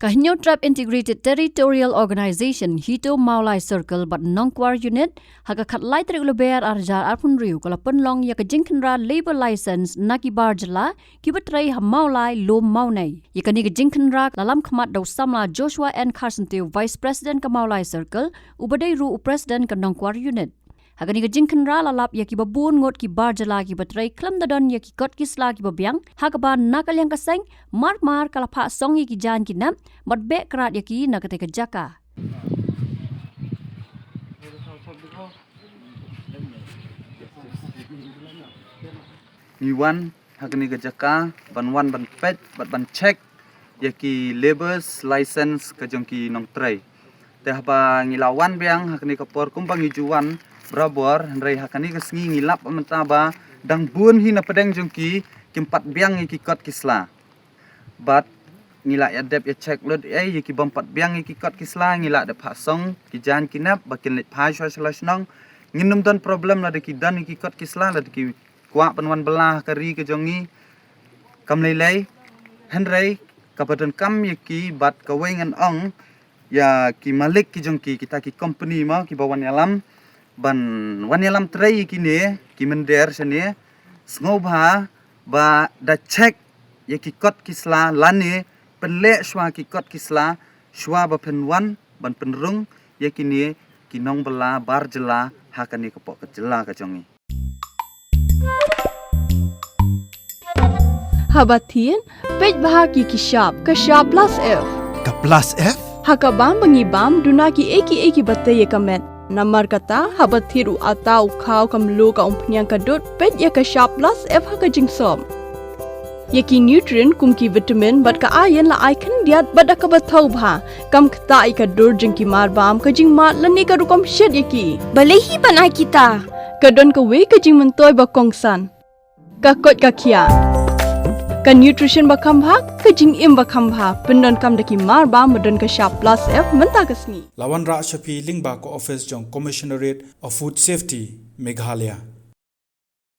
Kahnyot Trap Integrated Territorial Organization HITO Maulai Circle but Nongkwar Unit haga khatlai tri uleber arjar arpun riu kala penlong ya kejingkenra labor license naki bar Jylla kibatrei ha Maulai lo maunai yakani kejingkenra dalam khmat dau samla Joshua N Carson Teo Vice President ka Maulai Circle ubadai ru President ka Nongkwar Unit Hagani kejingkenra lalap ya ki babun ngot ki bar Jylla ki batrei Khlem dadon ya ki kot kisla ki babiang hagaba nakal yang kaseng mar kala pha song ya ki Jaiñ ki nap bat be Krad ya ki nakate kejaka Niwan hagani kejaka ban pet ban check ya ki labor's license kajong ki nong Trei teh ba ngilawan biang hagani kapor kumpang ijuan Berabor, Hendrai hakani kesengi ngilap mentaba dang bun hina pedeng jengki kimpat biang iki kot kisla. Bat ngilak ya dep ya check load iki bompat biang iki kot kisla ngilak dep hasong ki Jaiñ kinap bakin let phai nong nginum don problem la deki dan iki kot kisla la deki kuak penwan belah kari ke jongi kamlelai Hendrai kapadan kam iki bat kawengan ong ya ki malik ki jongki kita ki company ma ki bawan alam ban wanyalam Trei kini ki mender sene sngoba ba da check ya ki kot kisla lane penle shwa ki kot kisla shwa ba penwan ban penrung ya kini kinong bela bar Jylla hakani kepok ke Jylla ka jongi Habatin pej bahagi ki sharp plus F ka plus F hakabam mengibam dunaki eki batay kamet Namar kata habat thiru atau kau kamlu ka umpnyang kadut pet ya ka sharp plus F ha ka jingsom. Yaki nutrient kum ki vitamin bat ka iron la icon diat bat ka bathau bha kam kta I ka dur jing ki mar bam ka jing mat lani ka rukom shed yaki. Balehi banai kita. Ka don ka we ka jing mentoy ba kongsan. Ka kot ka kia. Ka nutrition ba kam bha ka jing im ba kam bha pendon kam daki mar bam madon ka sharp plus F menta ka sni. Lawan Ra Shapi Lingba ko office jong Commissionerate of Food Safety Meghalaya